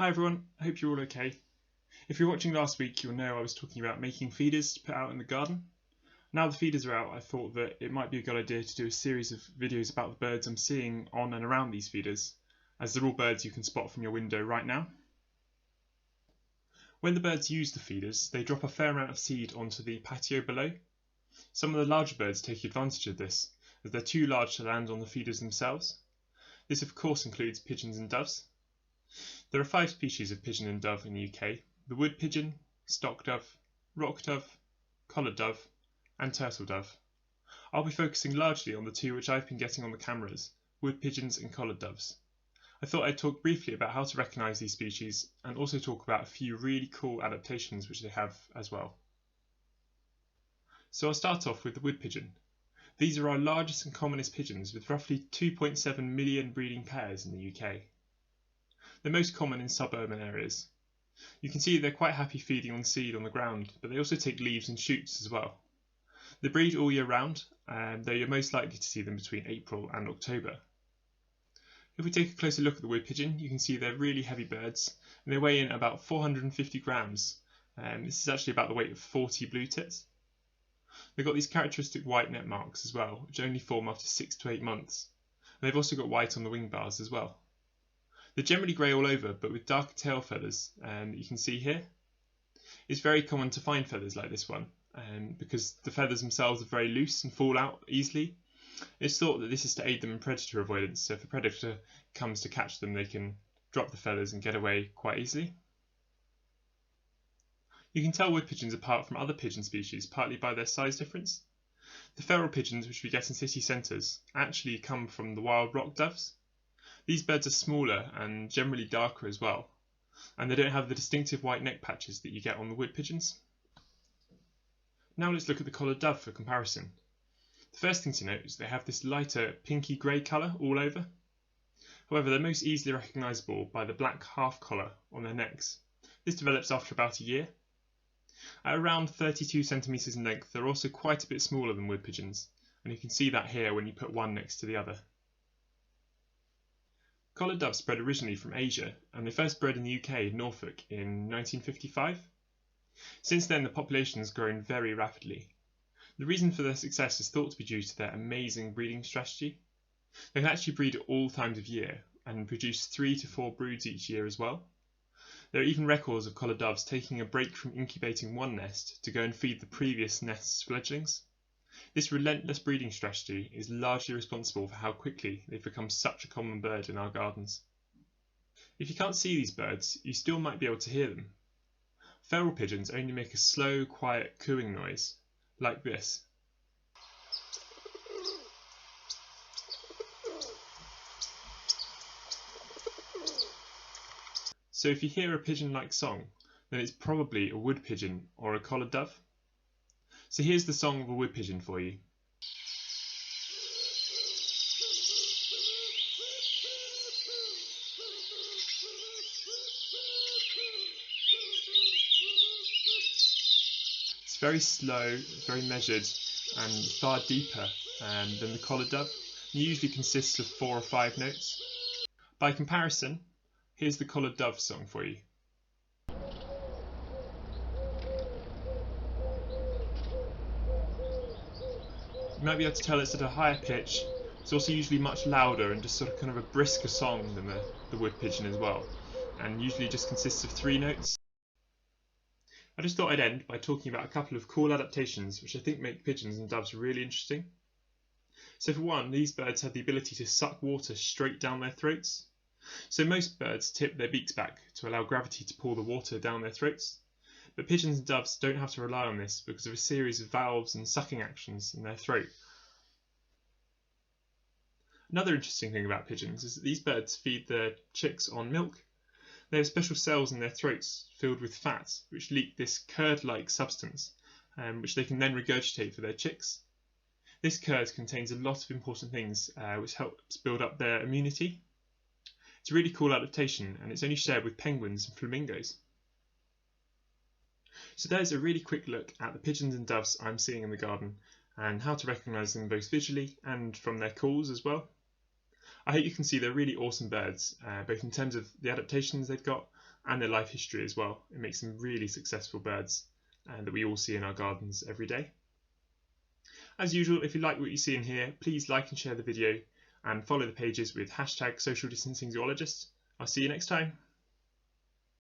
Hi everyone, I hope you're all okay. If you were watching last week, you'll know I was talking about making feeders to put out in the garden. Now the feeders are out, I thought that it might be a good idea to do a series of videos about the birds I'm seeing on and around these feeders, as they're all birds you can spot from your window right now. When the birds use the feeders, they drop a fair amount of seed onto the patio below. Some of the larger birds take advantage of this, as they're too large to land on the feeders themselves. This of course includes pigeons and doves. There are 5 species of pigeon and dove in the UK: the wood pigeon, stock dove, rock dove, collared dove and turtle dove. I'll be focusing largely on the 2 which I've been getting on the cameras, wood pigeons and collared doves. I thought I'd talk briefly about how to recognise these species and also talk about a few really cool adaptations which they have as well. So I'll start off with the wood pigeon. These are our largest and commonest pigeons, with roughly 2.7 million breeding pairs in the UK. They're most common in suburban areas. You can see they're quite happy feeding on seed on the ground, but they also take leaves and shoots as well. They breed all year round, though you're most likely to see them between April and October. If we take a closer look at the wood pigeon, you can see they're really heavy birds, and they weigh in about 450 grams. This is actually about the weight of 40 blue tits. They've got these characteristic white net marks as well, which only form after 6 to 8 months. And they've also got white on the wing bars as well. They're generally grey all over, but with darker tail feathers that you can see here. It's very common to find feathers like this one, because the feathers themselves are very loose and fall out easily. It's thought that this is to aid them in predator avoidance, so if a predator comes to catch them, they can drop the feathers and get away quite easily. You can tell wood pigeons apart from other pigeon species partly by their size difference. The feral pigeons which we get in city centres actually come from the wild rock doves. These birds are smaller and generally darker as well, and they don't have the distinctive white neck patches that you get on the wood pigeons. Now let's look at the collared dove for comparison. The first thing to note is they have this lighter pinky grey colour all over. However, they're most easily recognisable by the black half collar on their necks. This develops after about a year. At around 32 centimetres in length, they're also quite a bit smaller than wood pigeons, and you can see that here when you put one next to the other. Collared doves spread originally from Asia, and they first bred in the UK in Norfolk in 1955. Since then, the population has grown very rapidly. The reason for their success is thought to be due to their amazing breeding strategy. They can actually breed at all times of year and produce 3 to 4 broods each year as well. There are even records of collared doves taking a break from incubating one nest to go and feed the previous nest's fledglings. This relentless breeding strategy is largely responsible for how quickly they've become such a common bird in our gardens. If you can't see these birds, you still might be able to hear them. Feral pigeons only make a slow, quiet cooing noise, like this. So if you hear a pigeon-like song, then it's probably a wood pigeon or a collared dove. So here's the song of a wood pigeon for you. It's very slow, very measured, and far deeper than the collared dove. It usually consists of 4 or 5 notes. By comparison, here's the collared dove song for you. You might be able to tell it's at a higher pitch. It's also usually much louder and just sort of kind of a brisker song than the wood pigeon as well, and usually just consists of 3 notes. I just thought I'd end by talking about a couple of cool adaptations which I think make pigeons and doves really interesting. So for one, these birds have the ability to suck water straight down their throats. So most birds tip their beaks back to allow gravity to pull the water down their throats, but pigeons and doves don't have to rely on this because of a series of valves and sucking actions in their throat. Another interesting thing about pigeons is that these birds feed their chicks on milk. They have special cells in their throats filled with fat which leak this curd-like substance, which they can then regurgitate for their chicks. This curd contains a lot of important things which helps build up their immunity. It's a really cool adaptation, and it's only shared with penguins and flamingos. So there's a really quick look at the pigeons and doves I'm seeing in the garden, and how to recognise them both visually and from their calls as well. I hope you can see they're really awesome birds, both in terms of the adaptations they've got and their life history as well. It makes them really successful birds that we all see in our gardens every day. As usual, if you like what you see in here, please like and share the video and follow the pages with #socialdistancingzoologist. I'll see you next time.